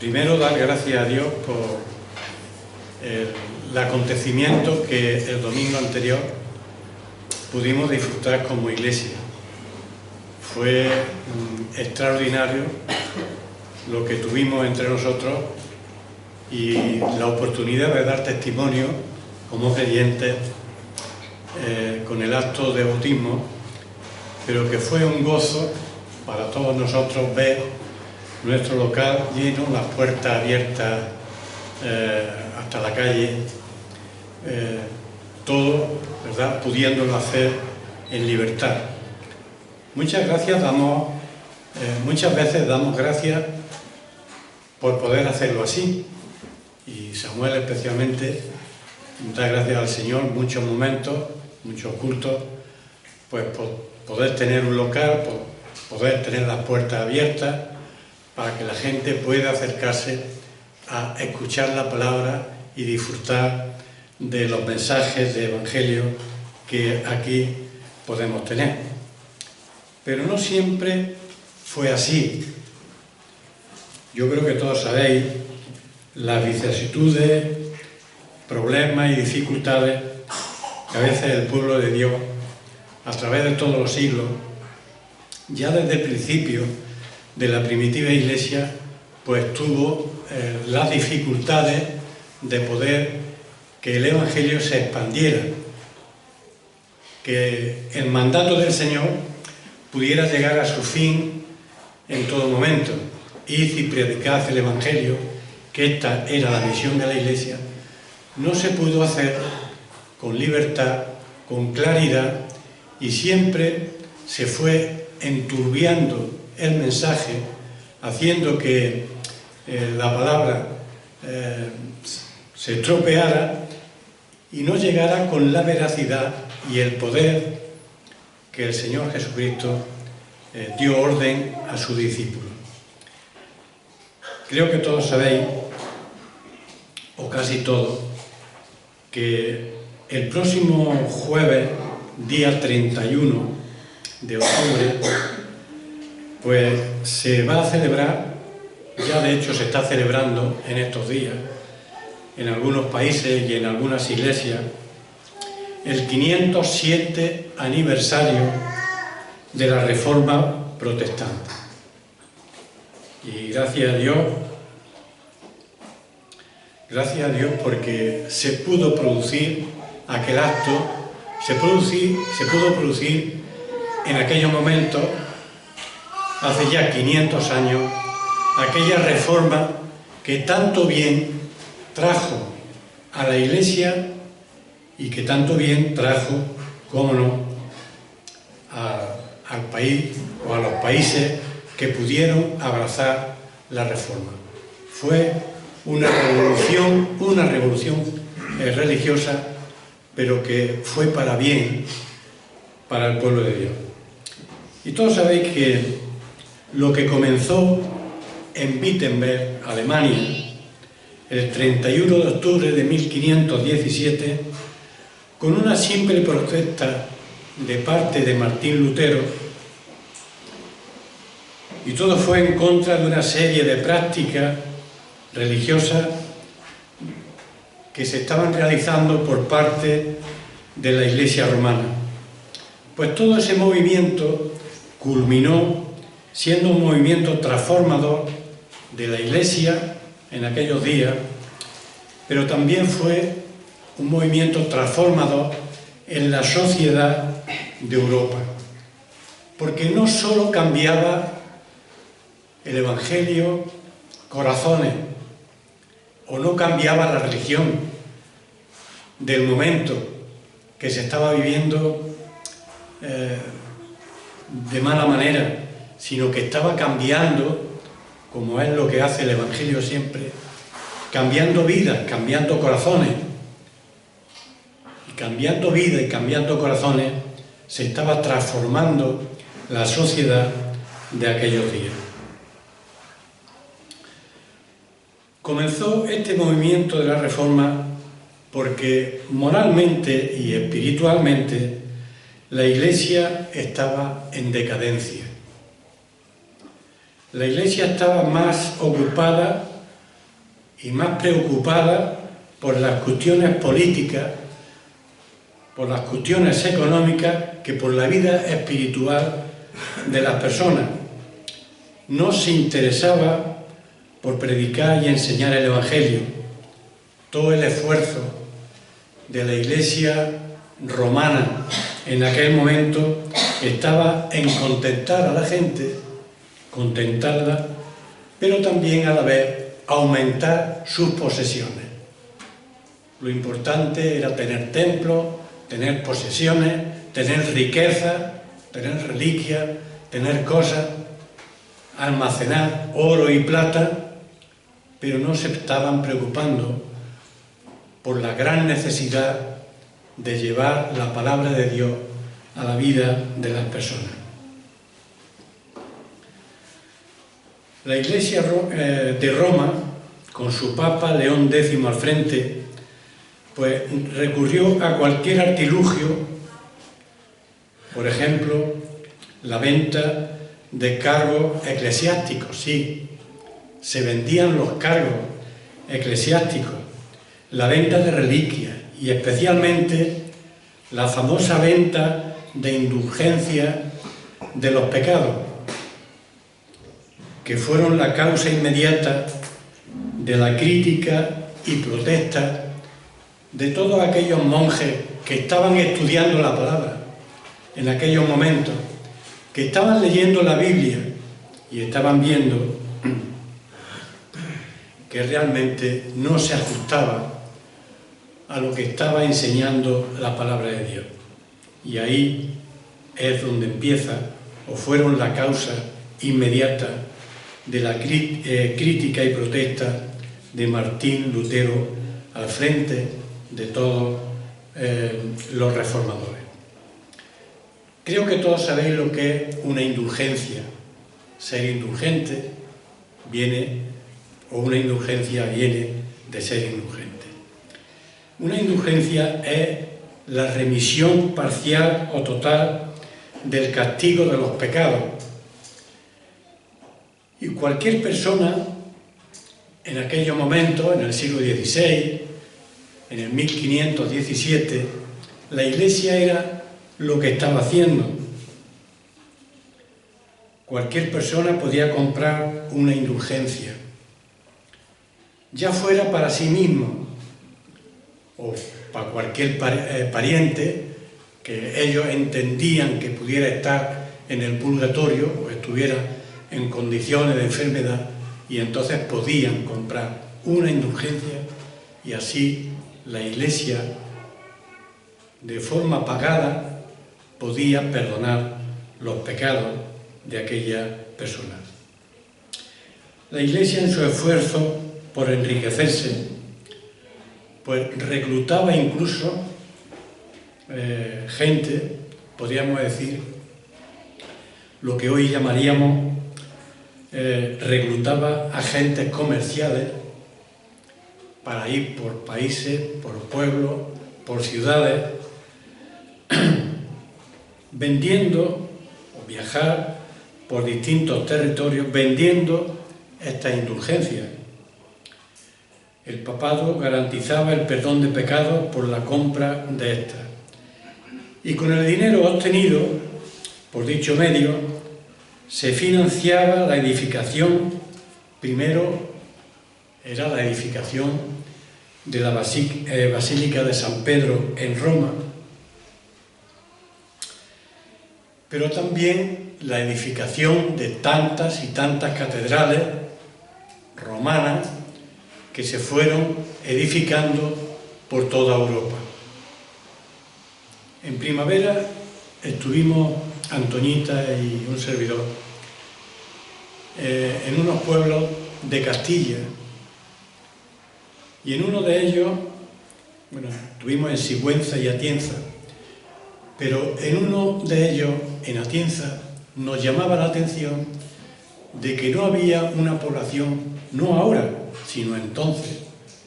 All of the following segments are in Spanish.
Primero, dar gracias a Dios por el acontecimiento que el domingo anterior pudimos disfrutar como iglesia. Fue extraordinario lo que tuvimos entre nosotros y la oportunidad de dar testimonio como creyentes con el acto de bautismo, pero que fue un gozo para todos nosotros ver nuestro local lleno, las puertas abiertas hasta la calle, todo, ¿verdad?, pudiéndolo hacer en libertad. Muchas veces damos gracias por poder hacerlo así, y Samuel especialmente da gracias al Señor muchos momentos, muchos cultos, pues por poder tener un local, por poder tener las puertas abiertas para que la gente pueda acercarse a escuchar la palabra y disfrutar de los mensajes de evangelio que aquí podemos tener. Pero no siempre fue así. Yo creo que todos sabéis las vicisitudes, problemas y dificultades que a veces el pueblo de Dios, a través de todos los siglos, ya desde el principio de la primitiva iglesia, pues tuvo las dificultades de poder que el evangelio se expandiera, que el mandato del Señor pudiera llegar a su fin en todo momento. Id y predicad el evangelio, que esta era la misión de la iglesia, no se pudo hacer con libertad, con claridad, y siempre se fue enturbiando el mensaje, haciendo que la palabra se estropeara y no llegara con la veracidad y el poder que el Señor Jesucristo dio orden a sus discípulos. Creo que todos sabéis, o casi todos, que el próximo jueves, día 31 de octubre, pues se va a celebrar, ya de hecho se está celebrando en estos días, en algunos países y en algunas iglesias, el 507 aniversario de la Reforma Protestante. Y gracias a Dios porque se pudo producir aquel acto, se pudo producir en aquellos momentos, hace ya 500 años, aquella reforma que tanto bien trajo a la Iglesia y que tanto bien trajo, cómo no, al país o a los países que pudieron abrazar la reforma. Fue una revolución religiosa, pero que fue para bien para el pueblo de Dios. Y todos sabéis que lo que comenzó en Wittenberg, Alemania, el 31 de octubre de 1517, con una simple protesta de parte de Martín Lutero, y todo fue en contra de una serie de prácticas religiosas que se estaban realizando por parte de la Iglesia romana. Pues todo ese movimiento culminó siendo un movimiento transformador de la Iglesia en aquellos días, pero también fue un movimiento transformador en la sociedad de Europa, porque no solo cambiaba el evangelio corazones, o no cambiaba la religión del momento que se estaba viviendo de mala manera, sino que estaba cambiando, como es lo que hace el evangelio siempre, cambiando vidas, cambiando corazones. Y cambiando vidas y cambiando corazones se estaba transformando la sociedad de aquellos días. Comenzó este movimiento de la Reforma porque moralmente y espiritualmente la Iglesia estaba en decadencia. La Iglesia estaba más ocupada y más preocupada por las cuestiones políticas, por las cuestiones económicas, que por la vida espiritual de las personas. No se interesaba por predicar y enseñar el Evangelio. Todo el esfuerzo de la Iglesia romana en aquel momento estaba en contentar a la gente, contentarla, pero también a la vez aumentar sus posesiones. Lo importante era tener templos, tener posesiones, tener riqueza, tener reliquias, tener cosas, almacenar oro y plata, pero no se estaban preocupando por la gran necesidad de llevar la palabra de Dios a la vida de las personas. La Iglesia de Roma, con su Papa León X al frente, pues recurrió a cualquier artilugio, por ejemplo, la venta de cargos eclesiásticos. Sí, se vendían los cargos eclesiásticos, la venta de reliquias y especialmente la famosa venta de indulgencia de los pecados, que fueron la causa inmediata de la crítica y protesta de todos aquellos monjes que estaban estudiando la palabra en aquellos momentos, que estaban leyendo la Biblia y estaban viendo que realmente no se ajustaba a lo que estaba enseñando la palabra de Dios. Y ahí es donde empieza, o fueron la causa inmediata de la crítica y protesta de Martín Lutero al frente de todos los reformadores. Creo que todos sabéis lo que es una indulgencia. Ser indulgente viene, o una indulgencia viene de ser indulgente. Una indulgencia es la remisión parcial o total del castigo de los pecados. Y cualquier persona en aquellos momentos, en el siglo XVI, en el 1517, la Iglesia era lo que estaba haciendo. Cualquier persona podía comprar una indulgencia, ya fuera para sí mismo o para cualquier pariente que ellos entendían que pudiera estar en el purgatorio o estuviera en condiciones de enfermedad, y entonces podían comprar una indulgencia y así la Iglesia, de forma pagada, podía perdonar los pecados de aquellas personas. La Iglesia, en su esfuerzo por enriquecerse, pues reclutaba incluso gente, podríamos decir, lo que hoy llamaríamos, reclutaba agentes comerciales para ir por países, por pueblos, por ciudades, vendiendo o viajar por distintos territorios vendiendo estas indulgencias. El papado garantizaba el perdón de pecados por la compra de estas. Y con el dinero obtenido por dicho medio se financiaba la edificación. Primero era la edificación de la Basílica de San Pedro en Roma, pero también la edificación de tantas y tantas catedrales romanas que se fueron edificando por toda Europa. En primavera estuvimos Antoñita y un servidor en unos pueblos de Castilla, y en uno de ellos, bueno, estuvimos en Sigüenza y Atienza, pero en uno de ellos, en Atienza, nos llamaba la atención de que no había una población, no ahora, sino entonces,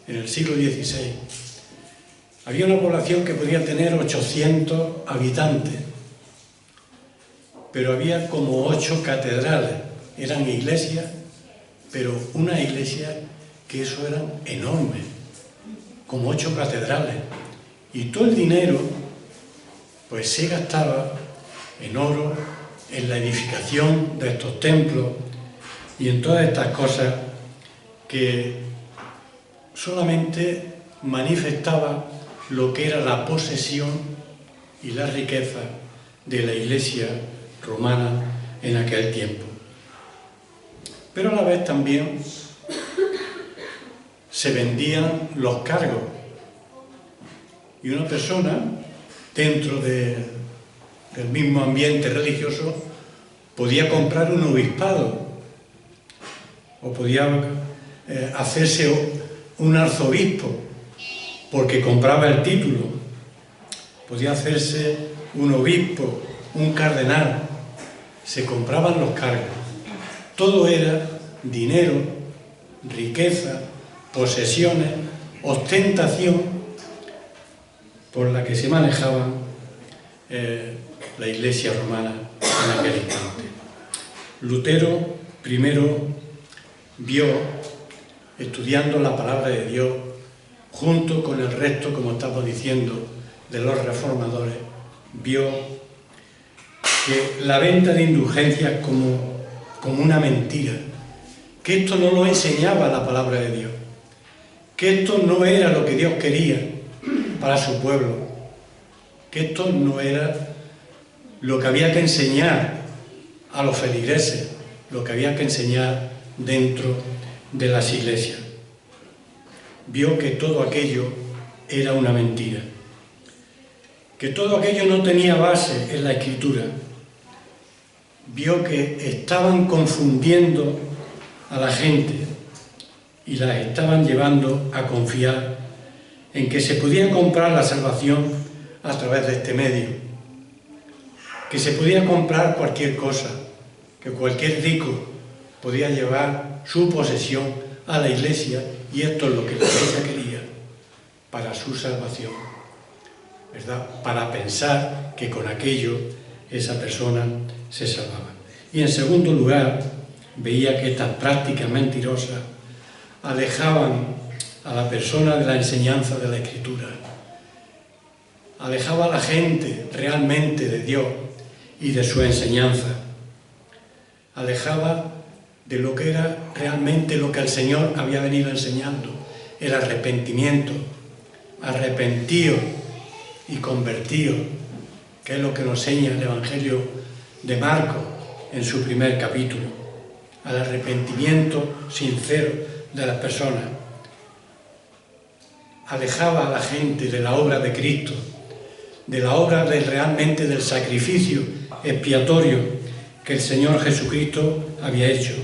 en el siglo XVI. Había una población que podía tener 800 habitantes, pero había como 8 catedrales. Eran iglesias, pero una iglesia que eso eran enormes, como 8 catedrales, y todo el dinero pues se gastaba en oro, en la edificación de estos templos y en todas estas cosas que solamente manifestaban lo que era la posesión y la riqueza de la Iglesia romana en aquel tiempo. Pero a la vez también se vendían los cargos, y una persona dentro del mismo ambiente religioso podía comprar un obispado o podía hacerse un arzobispo porque compraba el título, podía hacerse un obispo, un cardenal, se compraban los cargos. Todo era dinero, riqueza, posesiones, ostentación por la que se manejaba la Iglesia romana en aquel instante. Lutero primero vio, estudiando la palabra de Dios, junto con el resto, como estamos diciendo, de los reformadores, vio que la venta de indulgencias como una mentira, que esto no lo enseñaba la palabra de Dios, que esto no era lo que Dios quería para su pueblo, que esto no era lo que había que enseñar a los feligreses, lo que había que enseñar dentro de las iglesias. Vio que todo aquello era una mentira, que todo aquello no tenía base en la Escritura. Vio que estaban confundiendo a la gente y las estaban llevando a confiar en que se podía comprar la salvación a través de este medio, que se podía comprar cualquier cosa, que cualquier rico podía llevar su posesión a la Iglesia y esto es lo que la Iglesia quería para su salvación, ¿verdad? Para pensar que con aquello esa persona se salvaba. Y en segundo lugar, veía que estas prácticas mentirosas alejaban a la persona de la enseñanza de la Escritura, alejaba a la gente realmente de Dios y de su enseñanza, alejaba de lo que era realmente lo que el Señor había venido enseñando, el arrepentimiento, arrepentíos y convertíos, que es lo que nos enseña el Evangelio de Marcos en su primer capítulo, al arrepentimiento sincero de las personas. Alejaba a la gente de la obra de Cristo, de la obra realmente del sacrificio expiatorio que el Señor Jesucristo había hecho,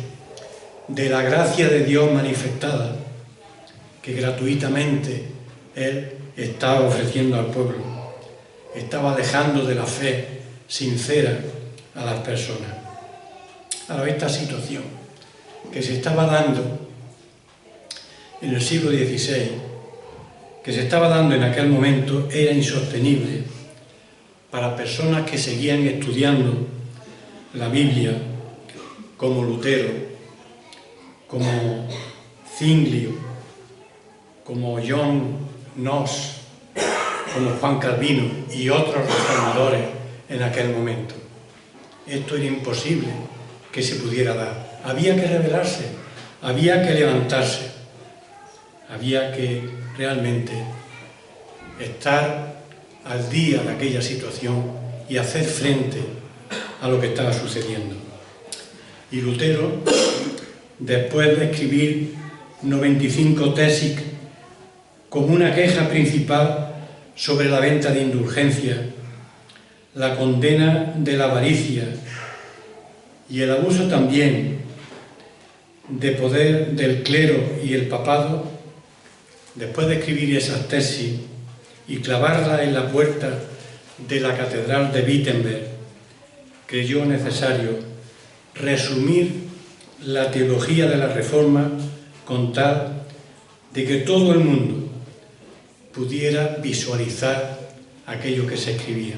de la gracia de Dios manifestada, que gratuitamente Él estaba ofreciendo al pueblo. Estaba alejando de la fe sincera a las personas. Ahora, esta situación que se estaba dando en el siglo XVI, que se estaba dando en aquel momento, era insostenible para personas que seguían estudiando la Biblia, como Lutero, como Zwinglio, como John Knox, como Juan Calvino y otros reformadores en aquel momento. Esto era imposible que se pudiera dar. Había que rebelarse, había que levantarse, había que realmente estar al día de aquella situación y hacer frente a lo que estaba sucediendo. Y Lutero, después de escribir 95 tesis como una queja principal sobre la venta de indulgencias, la condena de la avaricia y el abuso también de poder del clero y el papado, después de escribir esas tesis y clavarlas en la puerta de la catedral de Wittenberg, creyó necesario resumir la teología de la Reforma con tal de que todo el mundo pudiera visualizar aquello que se escribía,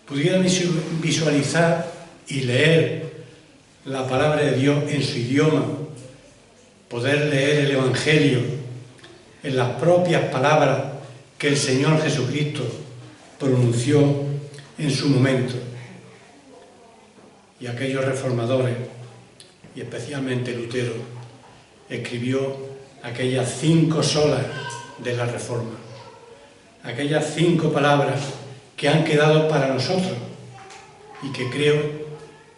pudiera visualizar y leer la palabra de Dios en su idioma poder leer el Evangelio en las propias palabras que el Señor Jesucristo pronunció en su momento. Y aquellos reformadores, y especialmente Lutero, escribió aquellas 5 solas de la Reforma, aquellas 5 palabras que han quedado para nosotros y que creo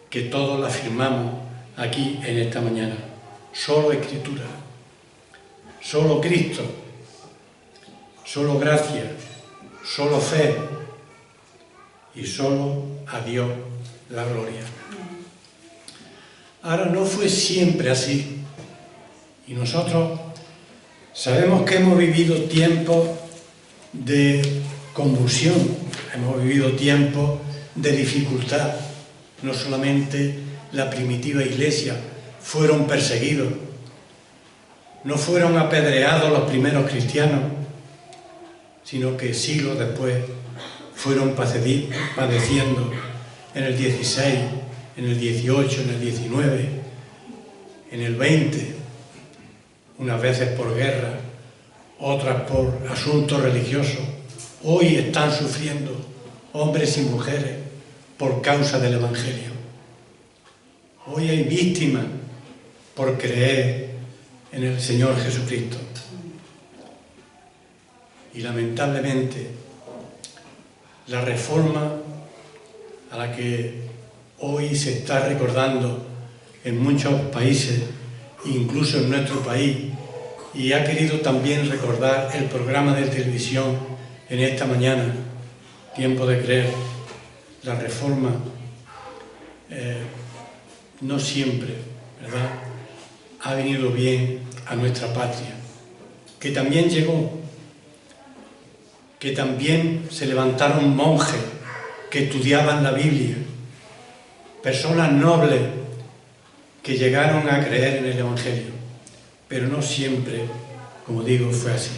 que todos las firmamos aquí en esta mañana. Solo Escritura, solo Cristo, solo gracia, solo fe y solo a Dios la gloria. Ahora, no fue siempre así, y nosotros sabemos que hemos vivido tiempos de convulsión, hemos vivido tiempos de dificultad. No solamente la primitiva iglesia fueron perseguidos, no fueron apedreados los primeros cristianos, sino que siglos después fueron padeciendo en el 16, en el 18, en el 19, en el 20, unas veces por guerra, otras por asuntos religiosos. Hoy están sufriendo hombres y mujeres por causa del Evangelio. Hoy hay víctimas por creer en el Señor Jesucristo. Y lamentablemente, la reforma a la que hoy se está recordando en muchos países, incluso en nuestro país, y ha querido también recordar el programa de televisión en esta mañana, Tiempo de Creer, la reforma no siempre, ¿verdad?, ha venido bien a nuestra patria, que también llegó, que también se levantaron monjes que estudiaban la Biblia, personas nobles que llegaron a creer en el Evangelio, pero no siempre, como digo, fue así.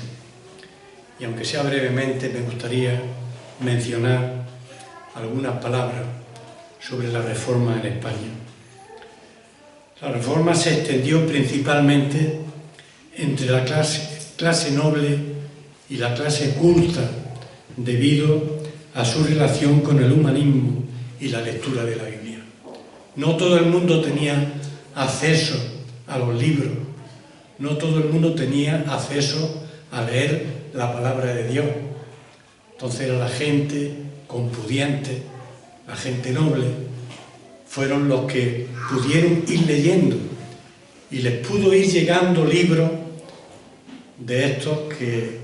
Y aunque sea brevemente, me gustaría mencionar algunas palabras sobre la Reforma en España. La Reforma se extendió principalmente entre la clase noble y la clase culta, debido a su relación con el humanismo y la lectura de la Biblia. No todo el mundo tenía acceso a los libros, no todo el mundo tenía acceso a leer la palabra de Dios. Entonces la gente compudiente, la gente noble, fueron los que pudieron ir leyendo y les pudo ir llegando libros de estos que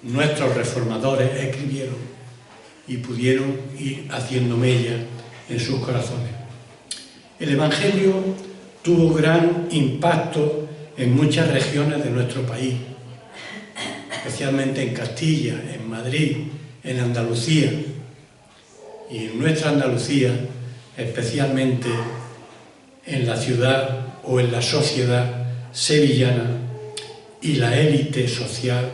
nuestros reformadores escribieron y pudieron ir haciendo mella en sus corazones. El Evangelio tuvo gran impacto en muchas regiones de nuestro país, especialmente en Castilla, en Madrid, en Andalucía, y en nuestra Andalucía, especialmente en la ciudad o en la sociedad sevillana y la élite social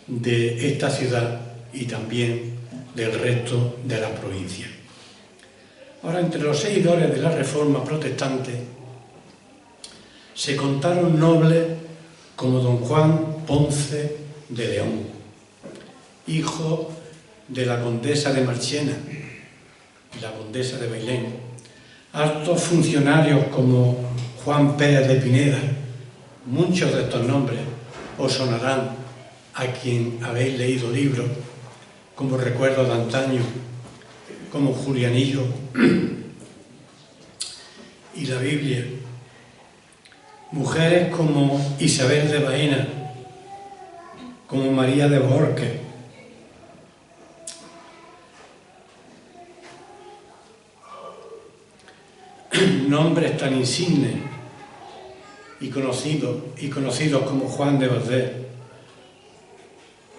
de esta ciudad y también del resto de la provincia. Ahora, entre los seguidores de la Reforma protestante se contaron nobles como don Juan Ponce de León, hijo de la condesa de Marchena y la condesa de Bailén, altos funcionarios como Juan Pérez de Pineda. Muchos de estos nombres os sonarán a quien habéis leído libros como Recuerdos de Antaño, como Julianillo y la Biblia. Mujeres como Isabel de Baena, como María de Borges, nombres tan insignes y conocidos como Juan de Valdés,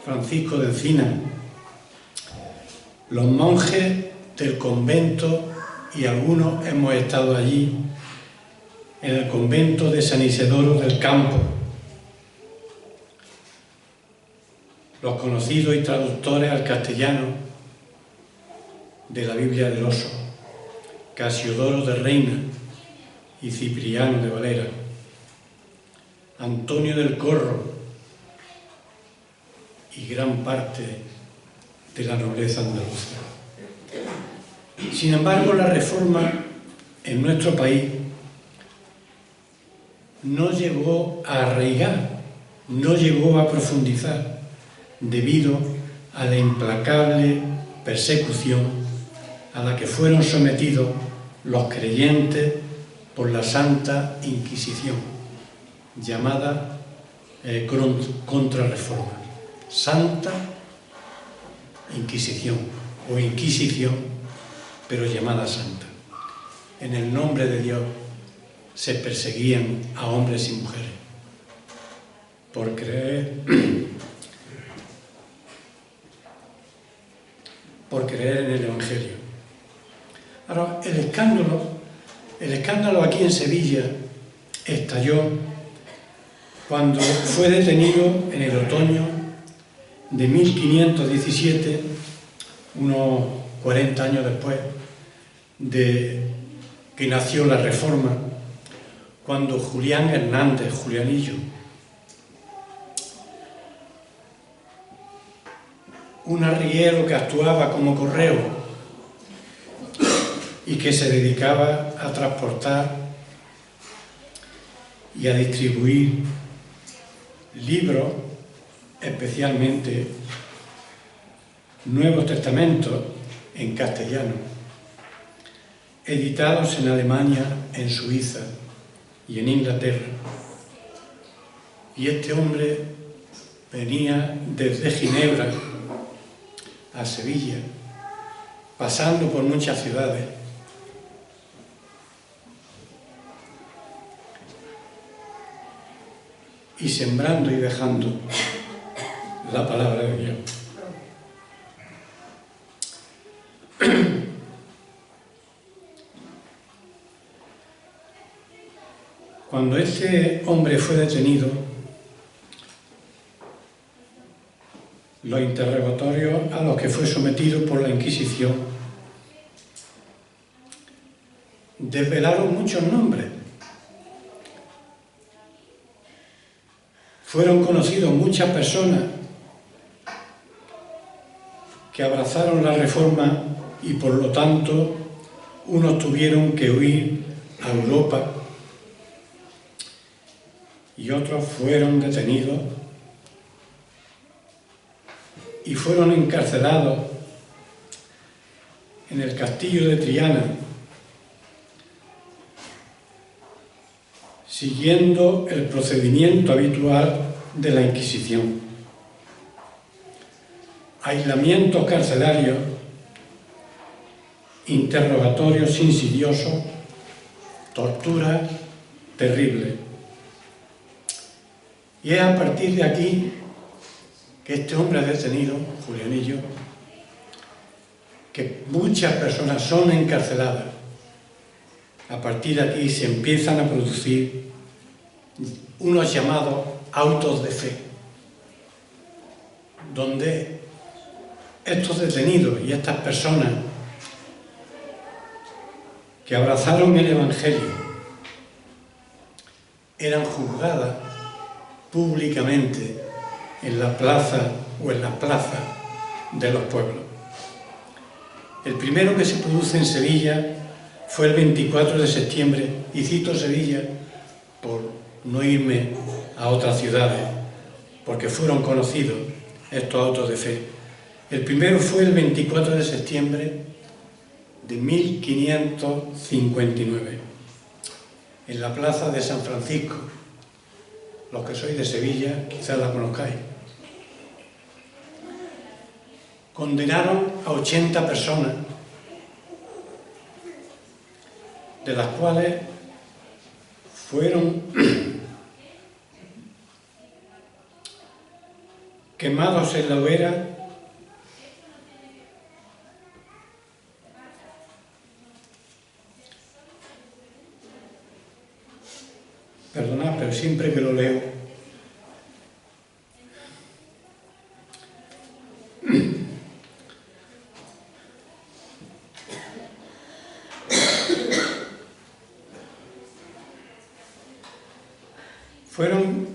Francisco de Encina, los monjes del convento, y algunos hemos estado allí, en el convento de San Isidoro del Campo, los conocidos y traductores al castellano de la Biblia del Oso, Casiodoro de Reina y Cipriano de Valera, Antonio del Corro y gran parte de la nobleza andaluza. Sin embargo, la reforma en nuestro país no llegó a arraigar, no llegó a profundizar, debido a la implacable persecución a la que fueron sometidos los creyentes por la Santa Inquisición, llamada Contrarreforma. Santa Inquisición o Inquisición, pero llamada Santa. En el nombre de Dios se perseguían a hombres y mujeres por creer en el Evangelio. Ahora, el escándalo aquí en Sevilla estalló cuando fue detenido en el otoño de 1517, unos 40 años después de que nació la Reforma, cuando Julián Hernández, Julianillo, un arriero que actuaba como correo y que se dedicaba a transportar y a distribuir libros, especialmente Nuevos Testamentos en castellano, editados en Alemania, en Suiza y en Inglaterra. Y este hombre venía desde Ginebra a Sevilla, pasando por muchas ciudades, y sembrando y dejando la palabra de Dios. Cuando este hombre fue detenido, los interrogatorios a los que fue sometido por la Inquisición desvelaron muchos nombres. Fueron conocidos muchas personas que abrazaron la Reforma y por lo tanto unos tuvieron que huir a Europa y otros fueron detenidos y fueron encarcelados en el castillo de Triana, siguiendo el procedimiento habitual de la Inquisición. Aislamientos carcelarios, interrogatorios insidiosos, tortura terrible. Y es a partir de aquí que este hombre detenido, Julianillo, que muchas personas son encarceladas. A partir de aquí se empiezan a producir unos llamados autos de fe, donde estos detenidos y estas personas que abrazaron el Evangelio eran juzgadas públicamente en la plaza o en las plazas de los pueblos. El primero que se produce en Sevilla fue el 24 de septiembre, y cito Sevilla por no irme a otras ciudades, porque fueron conocidos estos autos de fe. El primero fue el 24 de septiembre de 1559, en la plaza de San Francisco. Los que sois de Sevilla quizás la conozcáis. Condenaron a 80 personas, de las cuales fueron quemados en la hoguera Perdonad, pero siempre que lo leo fueron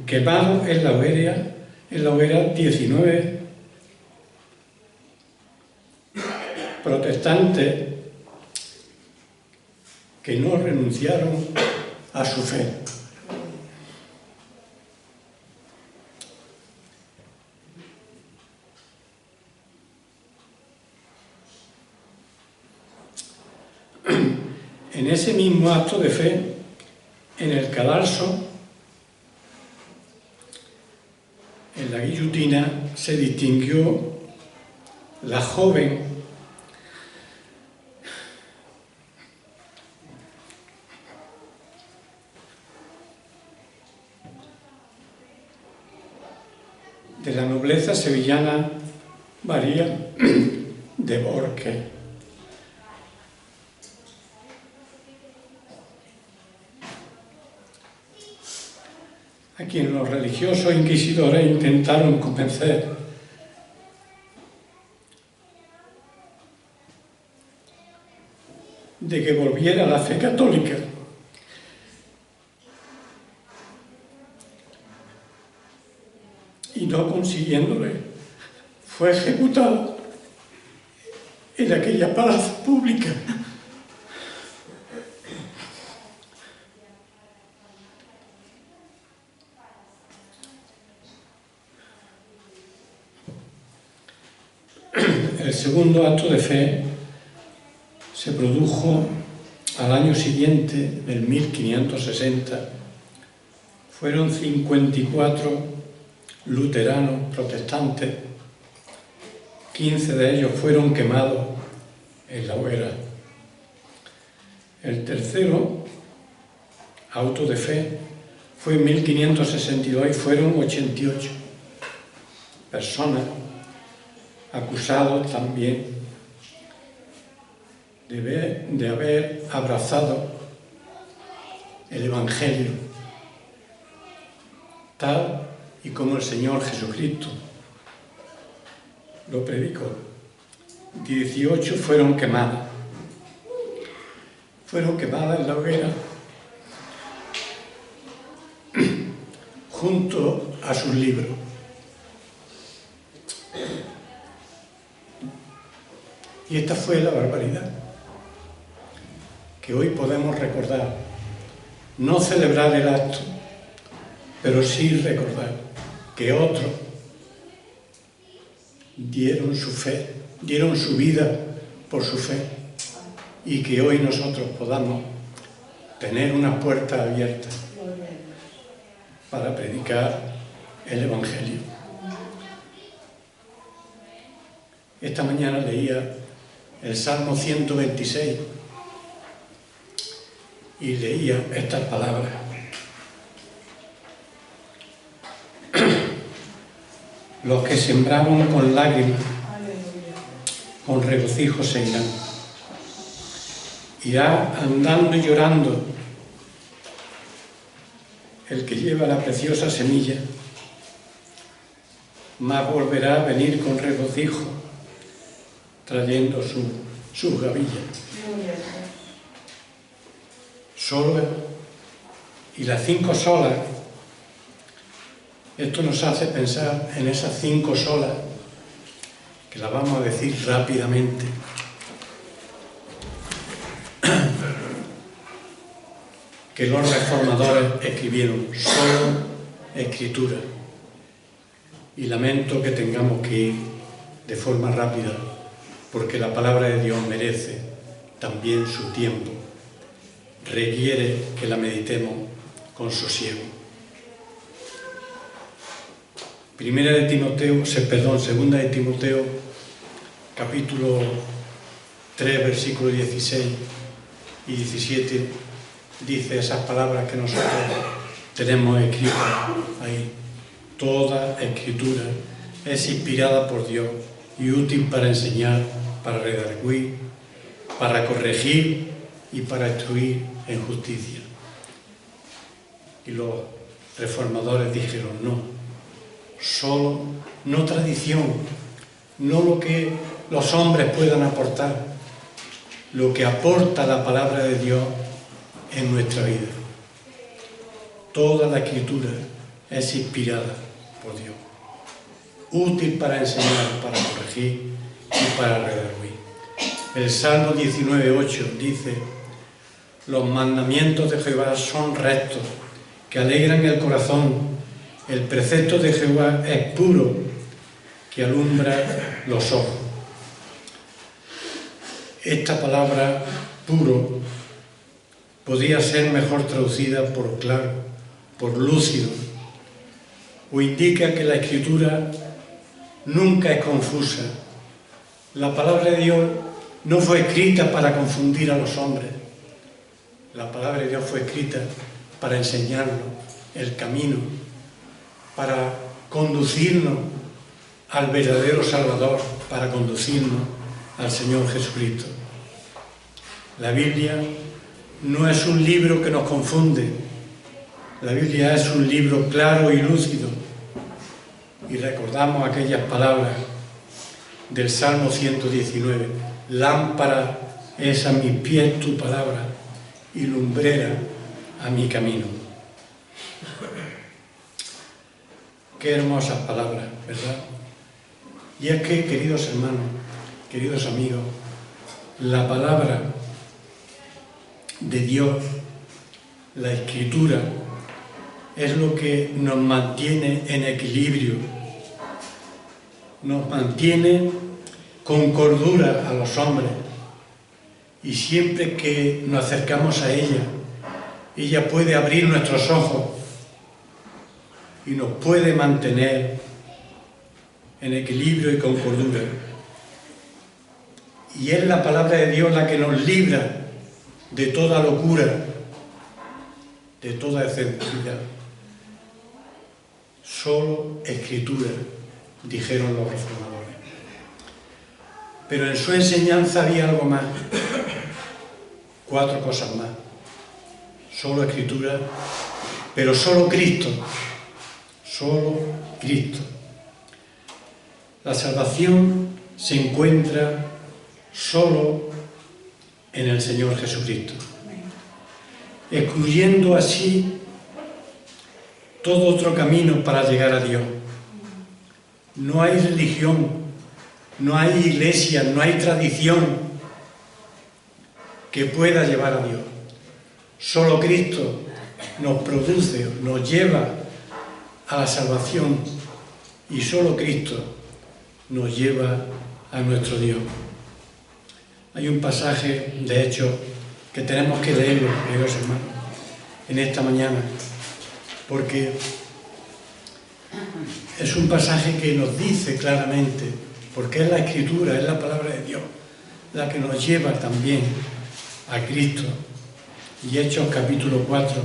quemados en la hoguera 19 protestantes que no renunciaron a su fe. En ese mismo acto de fe, en el cadalso, en la guillotina, se distinguió la joven de la nobleza sevillana María de Borque, a quien los religiosos inquisidores intentaron convencer de que volviera a la fe católica. Y no consiguiéndole, fue ejecutado en aquella plaza pública. El segundo acto de fe se produjo al año siguiente, del 1560. Fueron 54 luteranos protestantes, 15 de ellos fueron quemados en la hoguera. El tercero auto de fe fue en 1562 y fueron 88 personas acusados también de haber abrazado el Evangelio, tal y como el Señor Jesucristo lo predicó. 18 fueron quemadas en la hoguera junto a sus libros. Y esta fue la barbaridad que hoy podemos recordar, no celebrar el acto, pero sí recordar que otros dieron su fe, dieron su vida por su fe, y que hoy nosotros podamos tener una puerta abierta para predicar el Evangelio. Esta mañana leía el Salmo 126 y leía estas palabras: los que sembraron con lágrimas, con regocijo se irán. Irá andando y llorando el que lleva la preciosa semilla, mas volverá a venir con regocijo, trayendo sus gavillas. Solo y las 5 solas. Esto nos hace pensar en esas 5 solas, que las vamos a decir rápidamente. Que los reformadores escribieron: solo escritura. Y lamento que tengamos que ir de forma rápida, porque la palabra de Dios merece también su tiempo. Requiere que la meditemos con sosiego. Segunda de Timoteo, capítulo 3, versículos 16 y 17, dice esas palabras que nosotros tenemos escritas ahí. Toda escritura es inspirada por Dios y útil para enseñar, para redarguir, para corregir y para instruir en justicia. Y los reformadores dijeron: no, solo, no tradición, no lo que los hombres puedan aportar lo que aporta la palabra de Dios en nuestra vida. Toda la Escritura es inspirada por Dios, útil para enseñar, para corregir y para redarguir. El Salmo 19:8 dice: los mandamientos de Jehová son rectos, que alegran el corazón. El precepto de Jehová es puro, que alumbra los ojos. Esta palabra puro podría ser mejor traducida por claro, por lúcido, o indica que la Escritura nunca es confusa. La palabra de Dios no fue escrita para confundir a los hombres. La palabra de Dios fue escrita para enseñarnos el camino, para conducirnos al verdadero Salvador, para conducirnos al Señor Jesucristo. La Biblia no es un libro que nos confunde. La Biblia es un libro claro y lúcido. Y recordamos aquellas palabras del Salmo 119. Lámpara es a mis pies tu palabra y lumbrera a mi camino. Qué hermosas palabras, ¿verdad? Y es que, queridos hermanos, queridos amigos, la palabra de Dios, la Escritura, es lo que nos mantiene en equilibrio, nos mantiene con cordura a los hombres, y siempre que nos acercamos a ella puede abrir nuestros ojos y nos puede mantener en equilibrio y con cordura. Y es la palabra de Dios la que nos libra de toda locura, de toda excentricidad. Solo Escritura, dijeron los reformadores. Pero en su enseñanza había algo más, 4 cosas más. Solo Escritura, pero solo Cristo, solo Cristo. La salvación se encuentra solo en el Señor Jesucristo, excluyendo así todo otro camino para llegar a Dios. No hay religión, no hay iglesia, no hay tradición que pueda llevar a Dios. Solo Cristo nos produce, nos lleva a la salvación, y solo Cristo nos lleva a nuestro Dios. Hay un pasaje, de hecho, que tenemos que leerlo, queridos hermanos, en esta mañana, porque es un pasaje que nos dice claramente, porque es la Escritura, es la palabra de Dios, la que nos lleva también a Cristo. Y Hechos capítulo 4,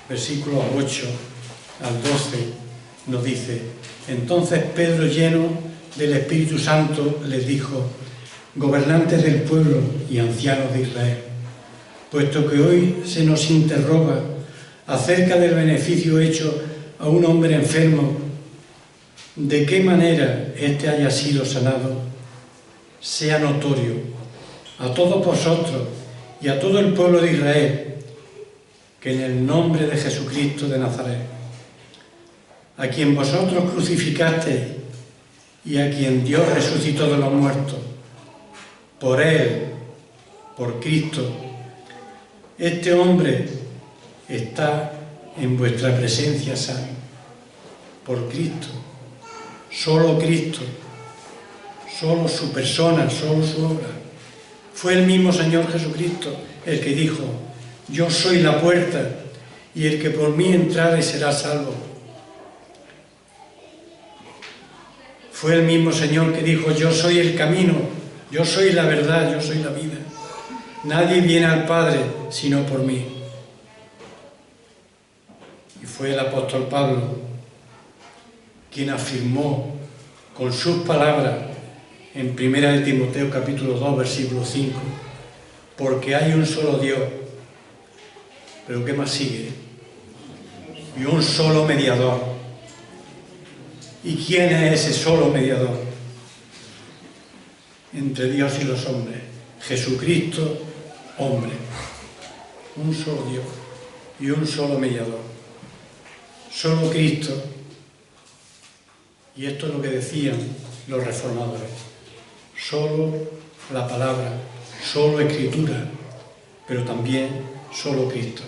versículos 8 al 12, nos dice: entonces Pedro, lleno del Espíritu Santo, les dijo: gobernantes del pueblo y ancianos de Israel, puesto que hoy se nos interroga acerca del beneficio hecho a un hombre enfermo, de qué manera éste haya sido sanado, sea notorio a todos vosotros y a todo el pueblo de Israel que en el nombre de Jesucristo de Nazaret, a quien vosotros crucificasteis y a quien Dios resucitó de los muertos, por Él, por Cristo, este hombre está en vuestra presencia sano. Por Cristo, solo Cristo, solo su persona, solo su obra. Fue el mismo Señor Jesucristo el que dijo: yo soy la puerta, y el que por mí entrare será salvo. Fue el mismo Señor que dijo: yo soy el camino, yo soy la verdad, yo soy la vida. Nadie viene al Padre sino por mí. Y fue el apóstol Pablo quien afirmó con sus palabras en 1 de Timoteo capítulo 2, versículo 5: porque hay un solo Dios. Pero ¿qué más sigue? Y un solo mediador. ¿Y quién es ese solo mediador? entre Dios y los hombres. Jesucristo, hombre. Un solo Dios y un solo mediador. Solo Cristo. Y esto es lo que decían los reformadores. Solo la palabra, solo Escritura, pero también solo Cristo.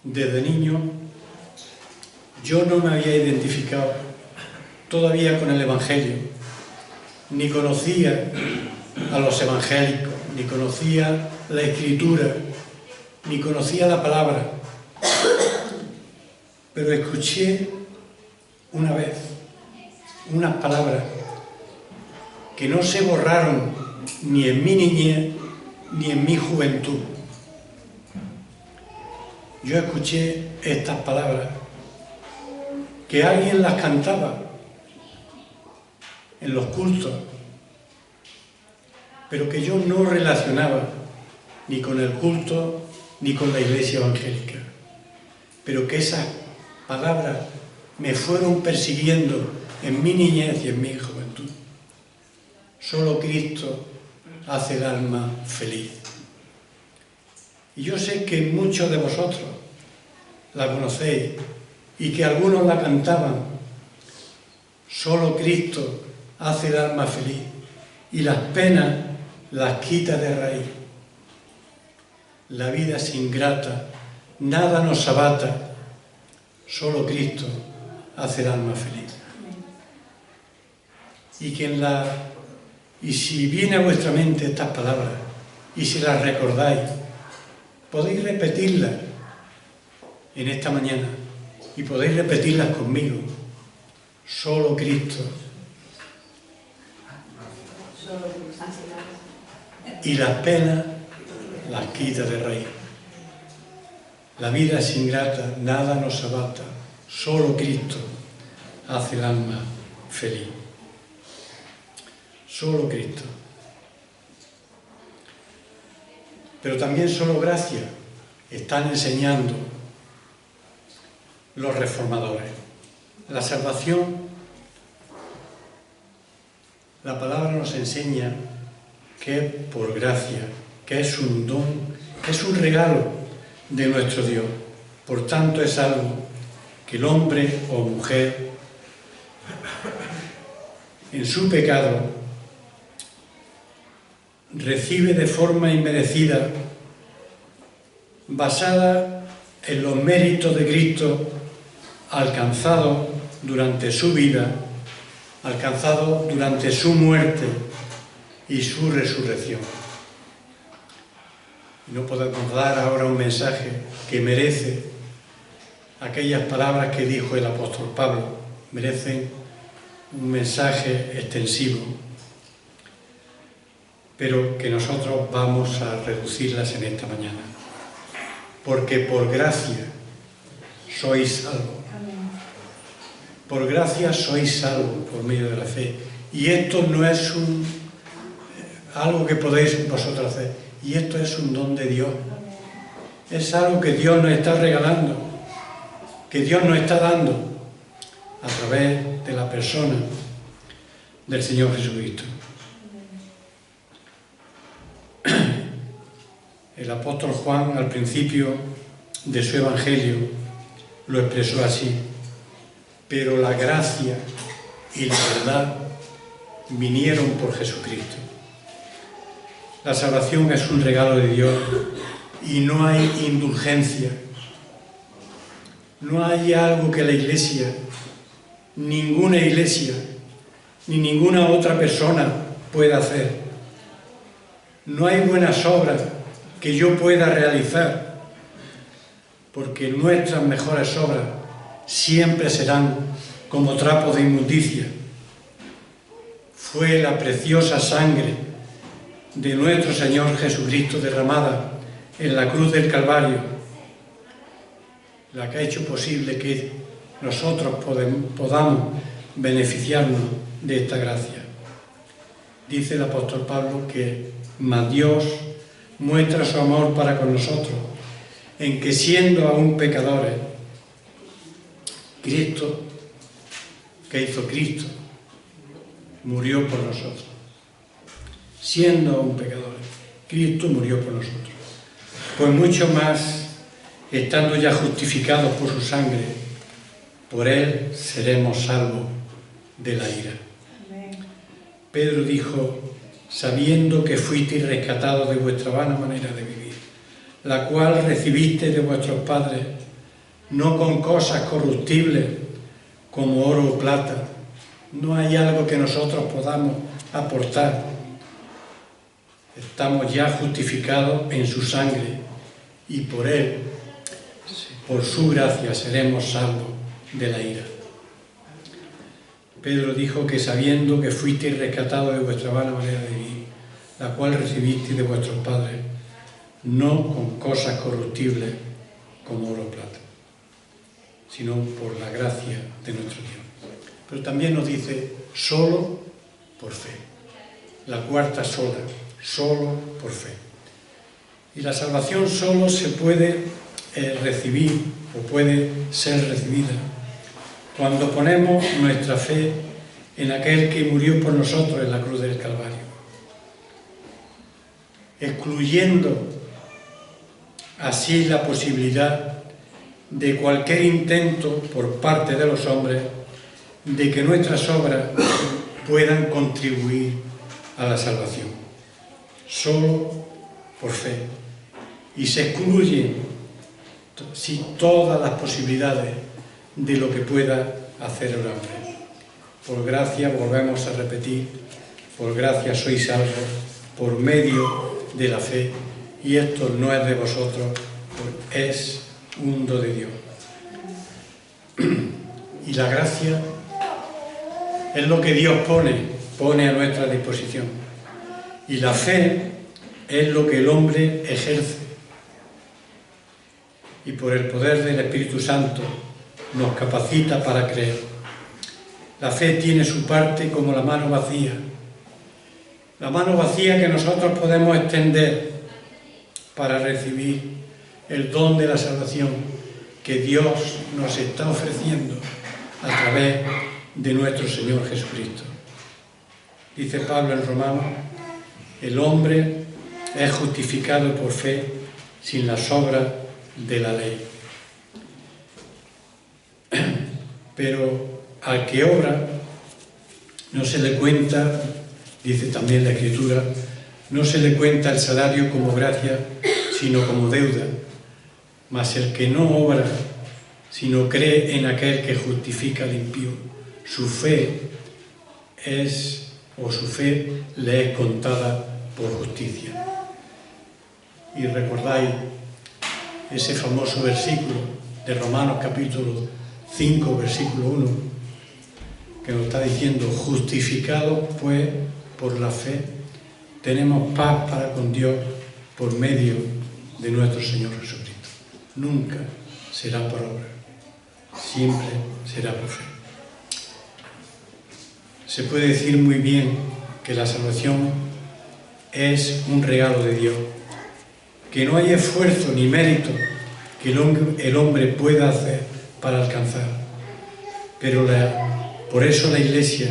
Desde niño yo no me había identificado todavía con el Evangelio, ni conocía a los evangélicos, ni conocía la Escritura, ni conocía la palabra, pero escuché una vez unas palabras que no se borraron ni en mi niñez ni en mi juventud. Yo escuché estas palabras, que alguien las cantaba en los cultos, pero que yo no relacionaba ni con el culto ni con la iglesia evangélica, pero que esas palabras me fueron persiguiendo en mi niñez y en mi juventud. Solo Cristo hace el alma feliz. Y yo sé que muchos de vosotros la conocéis y que algunos la cantaban. Solo Cristo hace el alma feliz y las penas las quita de raíz. La vida es ingrata, nada nos abata, solo Cristo hace el alma feliz. Y si viene a vuestra mente estas palabras y si las recordáis, podéis repetirlas en esta mañana y podéis repetirlas conmigo. Solo Cristo. Y las penas las quita de raíz. La vida es ingrata, nada nos abata, solo Cristo hace el alma feliz. Solo Cristo. Pero también solo gracia están enseñando los reformadores. La salvación, la palabra nos enseña que es por gracia, que es un don, que es un regalo de nuestro Dios. Por tanto, es algo que el hombre o mujer en su pecado recibe de forma inmerecida, basada en los méritos de Cristo alcanzados durante su vida, alcanzados durante su muerte y su resurrección. No podemos dar ahora un mensaje que merece aquellas palabras que dijo el apóstol Pablo, merecen un mensaje extensivo, pero que nosotros vamos a reducirlas en esta mañana. Porque por gracia sois salvos. Por gracia sois salvos por medio de la fe. Y esto no es algo que podéis vosotros hacer. Y esto es un don de Dios. Es algo que Dios nos está regalando, que Dios nos está dando a través de la persona del Señor Jesucristo. El apóstol Juan, al principio de su evangelio, lo expresó así: pero la gracia y la verdad vinieron por Jesucristo. La salvación es un regalo de Dios y no hay indulgencia. No hay algo que la Iglesia, ninguna Iglesia, ni ninguna otra persona pueda hacer. No hay buenas obras que yo pueda realizar, porque nuestras mejores obras siempre serán como trapos de inmundicia. Fue la preciosa sangre de nuestro Señor Jesucristo derramada en la cruz del Calvario la que ha hecho posible que nosotros podamos beneficiarnos de esta gracia. Dice el apóstol Pablo que mas Dios muestra su amor para con nosotros, en que siendo aún pecadores, Cristo que hizo Cristo. Murió por nosotros. Siendo aún pecadores, Cristo murió por nosotros. Pues mucho más, estando ya justificados por su sangre, por Él seremos salvos de la ira. Pedro dijo: sabiendo que fuisteis rescatados de vuestra vana manera de vivir, la cual recibisteis de vuestros padres, no con cosas corruptibles como oro o plata. No hay algo que nosotros podamos aportar. Estamos ya justificados en su sangre y por Él, por su gracia, seremos salvos de la ira. Pedro dijo que sabiendo que fuisteis rescatados de vuestra vana manera de vivir, la cual recibisteis de vuestros padres, no con cosas corruptibles como oro o plata, sino por la gracia de nuestro Dios. Pero también nos dice, solo por fe. La cuarta sola, solo por fe. Y la salvación solo se puede recibir o puede ser recibida cuando ponemos nuestra fe en aquel que murió por nosotros en la cruz del Calvario, excluyendo así la posibilidad de cualquier intento por parte de los hombres de que nuestras obras puedan contribuir a la salvación. Solo por fe. Y se excluyen todas las posibilidades de lo que pueda hacer el hombre. Por gracia, volvemos a repetir, por gracia sois salvos por medio de la fe, y esto no es de vosotros, es un don de Dios. Y la gracia es lo que Dios pone a nuestra disposición. Y la fe es lo que el hombre ejerce. Y por el poder del Espíritu Santo nos capacita para creer. La fe tiene su parte como la mano vacía. La mano vacía que nosotros podemos extender para recibir el don de la salvación que Dios nos está ofreciendo a través de nuestro Señor Jesucristo. Dice Pablo en Romanos, el hombre es justificado por fe sin las obras de la ley. Pero al que obra no se le cuenta, dice también la Escritura, no se le cuenta el salario como gracia, sino como deuda. Mas el que no obra, sino cree en aquel que justifica al impío, su fe le es contada por justicia. Y recordáis ese famoso versículo de Romanos capítulo 5, versículo 1, que nos está diciendo, justificados pues por la fe, tenemos paz para con Dios por medio de nuestro Señor Jesucristo. Nunca será por obra, siempre será por fe. Se puede decir muy bien que la salvación es un regalo de Dios, que no hay esfuerzo ni mérito que el hombre pueda hacer para alcanzar. Pero por eso la Iglesia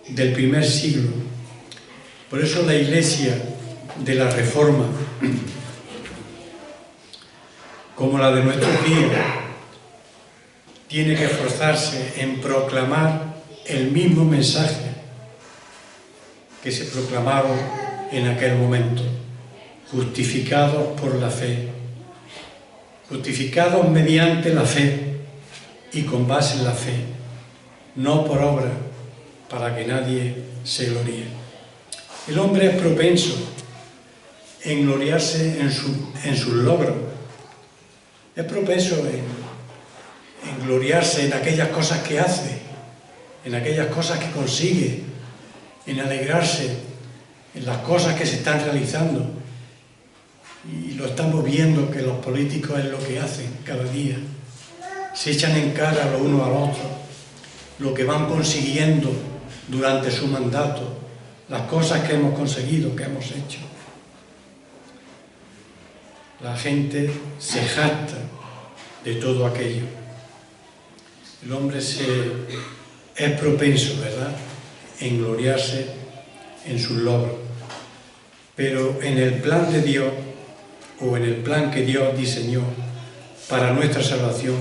del primer siglo, por eso la Iglesia de la Reforma, como la de nuestros días, tiene que esforzarse en proclamar el mismo mensaje que se proclamaron en aquel momento, justificados por la fe, justificados mediante la fe y con base en la fe, no por obra, para que nadie se gloríe. El hombre es propenso en gloriarse en sus logros, es propenso en gloriarse en aquellas cosas que hace, en aquellas cosas que consigue, en alegrarse en las cosas que se están realizando. Y lo estamos viendo que los políticos es lo que hacen cada día. Se echan en cara los unos a los otros lo que van consiguiendo durante su mandato, las cosas que hemos conseguido, que hemos hecho. La gente se jacta de todo aquello. El hombre se es propenso, ¿verdad?, en gloriarse en sus logros. Pero en el plan de Dios, o en el plan que Dios diseñó para nuestra salvación,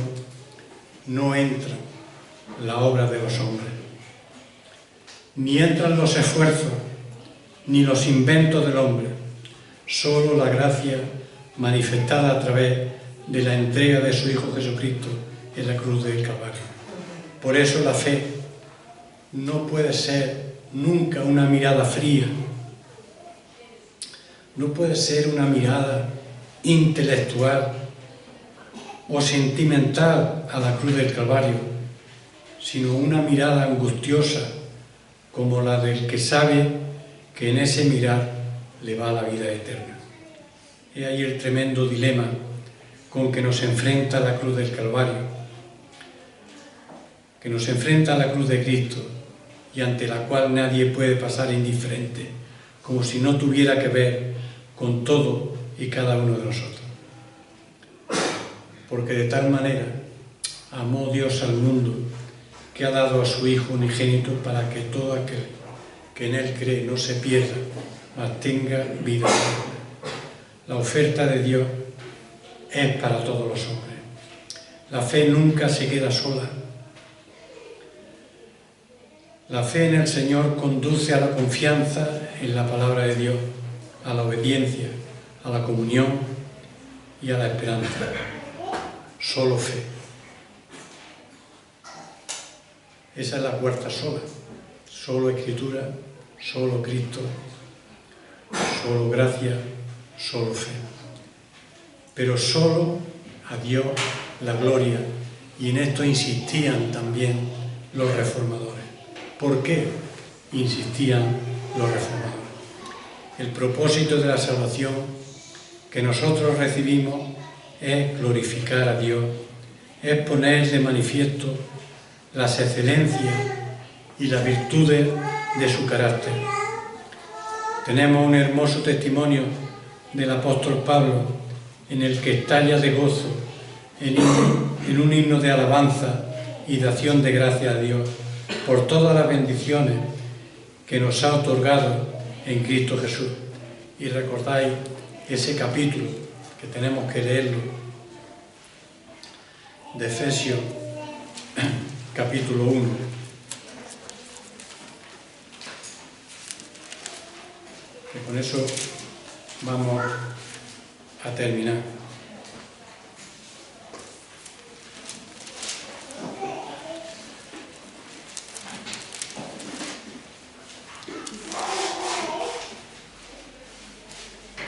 no entra la obra de los hombres. Ni entran los esfuerzos, ni los inventos del hombre. Solo la gracia manifestada a través de la entrega de su Hijo Jesucristo en la cruz del Calvario. Por eso la fe no puede ser nunca una mirada fría, no puede ser una mirada intelectual o sentimental a la cruz del Calvario, sino una mirada angustiosa como la del que sabe que en ese mirar le va a la vida eterna. He ahí el tremendo dilema con que nos enfrenta la cruz del Calvario, que nos enfrenta a la cruz de Cristo y ante la cual nadie puede pasar indiferente, como si no tuviera que ver con todo y cada uno de nosotros. Porque de tal manera amó Dios al mundo que ha dado a su Hijo unigénito para que todo aquel que en Él cree no se pierda, mas tenga vida eterna. La oferta de Dios es para todos los hombres. La fe nunca se queda sola. La fe en el Señor conduce a la confianza en la palabra de Dios, a la obediencia, a la comunión y a la esperanza. Solo fe. Esa es la puerta sola. Solo Escritura, solo Cristo, solo gracia, solo fe. Pero solo a Dios la gloria, y en esto insistían también los reformadores. ¿Por qué insistían los reformadores? El propósito de la salvación que nosotros recibimos es glorificar a Dios, es poner de manifiesto las excelencias y las virtudes de su carácter. Tenemos un hermoso testimonio del apóstol Pablo en el que estalla de gozo en un himno de alabanza y de acción de gracias a Dios por todas las bendiciones que nos ha otorgado en Cristo Jesús. Y recordáis ese capítulo que tenemos que leerlo, de Efesios, capítulo 1. Que con eso vamos a terminar.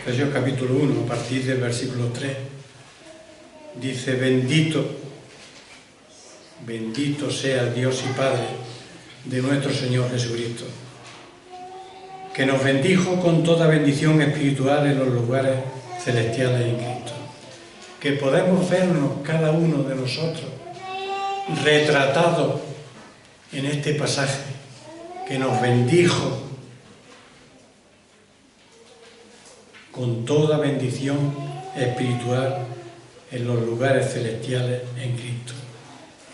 Efesios capítulo 1, a partir del versículo 3, dice: Bendito sea el Dios y Padre de nuestro Señor Jesucristo, que nos bendijo con toda bendición espiritual en los lugares celestiales en Cristo. Que podemos vernos cada uno de nosotros retratados en este pasaje, que nos bendijo con toda bendición espiritual en los lugares celestiales en Cristo.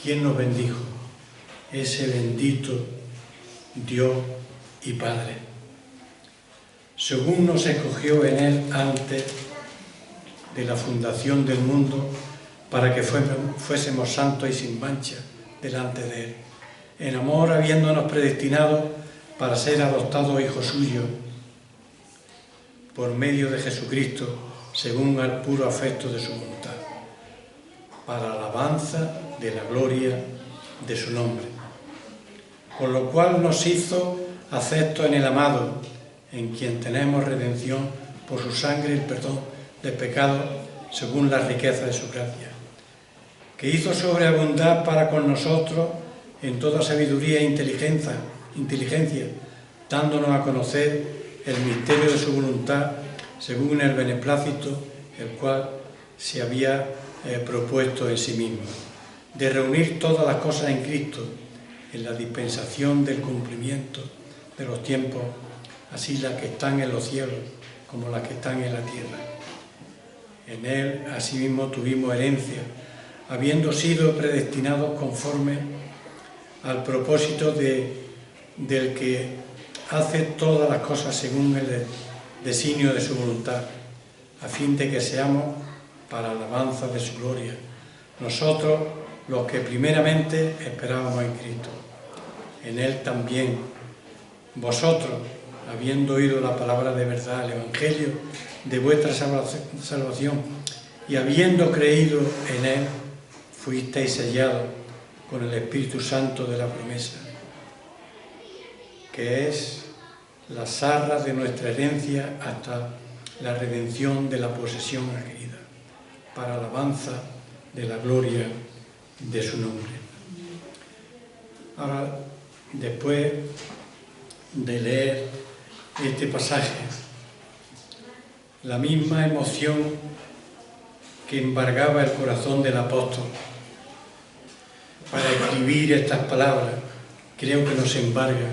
¿Quién nos bendijo? Ese bendito Dios y Padre. Según nos escogió en Él antes de la fundación del mundo, para que fuésemos santos y sin mancha delante de Él, en amor habiéndonos predestinado para ser adoptados hijos suyos, por medio de Jesucristo, según el puro afecto de su voluntad, para alabanza de la gloria de su nombre, con lo cual nos hizo aceptos en el amado, en quien tenemos redención por su sangre, el perdón del pecado, según la riqueza de su gracia, que hizo sobreabundar para con nosotros en toda sabiduría e inteligencia, dándonos a conocer el misterio de su voluntad, según el beneplácito, el cual se había propuesto en sí mismo, de reunir todas las cosas en Cristo, en la dispensación del cumplimiento de los tiempos, así las que están en los cielos como las que están en la tierra. En Él, asimismo, tuvimos herencia, habiendo sido predestinados conforme al propósito del que hace todas las cosas según el designio de su voluntad, a fin de que seamos para alabanza de su gloria, nosotros los que primeramente esperábamos en Cristo. En Él también vosotros, habiendo oído la palabra de verdad, el Evangelio de vuestra salvación, y habiendo creído en Él, fuisteis sellados con el Espíritu Santo de la promesa, que es las arras de nuestra herencia hasta la redención de la posesión adquirida, para alabanza de la gloria de su nombre. Ahora, después de leer este pasaje, la misma emoción que embargaba el corazón del apóstol para escribir estas palabras, creo que nos embarga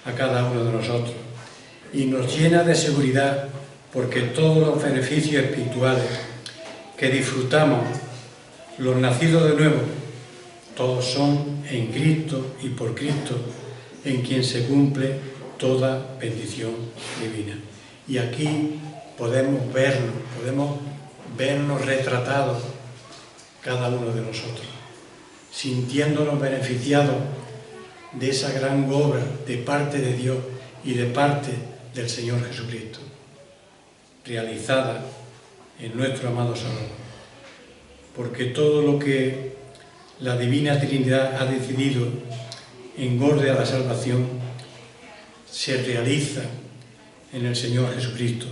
a cada uno de nosotros y nos llena de seguridad, porque todos los beneficios espirituales que disfrutamos los nacidos de nuevo, todos son en Cristo y por Cristo, en quien se cumple toda bendición divina. Y aquí podemos vernos retratados cada uno de nosotros, sintiéndonos beneficiados de esa gran obra de parte de Dios y de parte del Señor Jesucristo, realizada en nuestro amado Salvador. Porque todo lo que la Divina Trinidad ha decidido en orden a la salvación se realiza en el Señor Jesucristo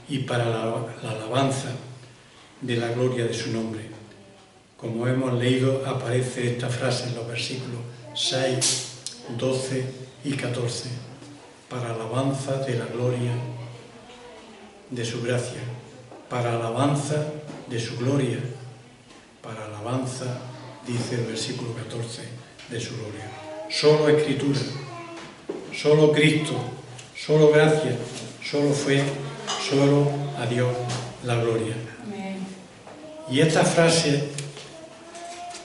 y para la alabanza de la gloria de su nombre. Como hemos leído, aparece esta frase en los versículos 6, 12 y 14, para alabanza de la gloria de su gracia, para alabanza de su gloria, para alabanza, dice el versículo 14, de su gloria. Solo Escritura, solo Cristo, solo gracia, solo fe, solo a Dios la gloria. Y estas frases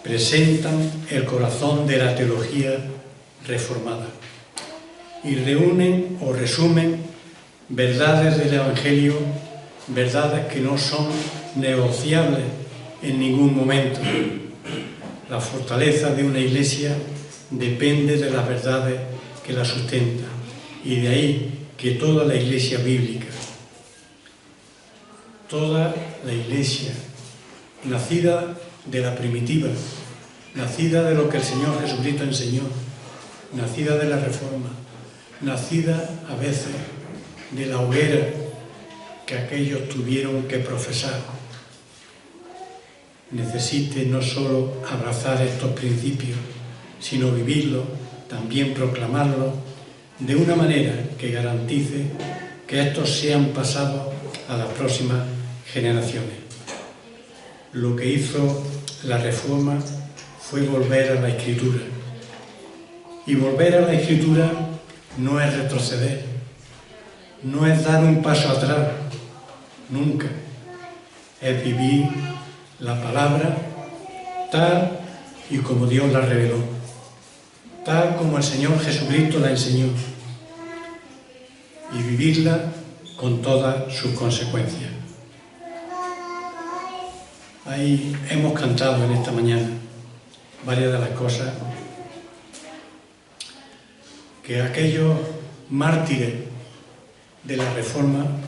presentan el corazón de la teología reformada y reúnen o resumen verdades del Evangelio, verdades que no son negociables en ningún momento. La fortaleza de una iglesia depende de las verdades que la sustentan, y de ahí que toda la iglesia bíblica, toda la iglesia nacida de la primitiva, nacida de lo que el Señor Jesucristo enseñó, nacida de la Reforma, nacida a veces de la hoguera que aquellos tuvieron que profesar, necesite no solo abrazar estos principios, sino vivirlos, también proclamarlos, de una manera que garantice que estos sean pasados a las próximas generaciones. Lo que hizo la Reforma fue volver a la Escritura. Y volver a la Escritura no es retroceder, no es dar un paso atrás, nunca. Es vivir la palabra tal y como Dios la reveló, tal como el Señor Jesucristo la enseñó, y vivirla con todas sus consecuencias. Ahí hemos cantado en esta mañana varias de las cosas que aquellos mártires de la Reforma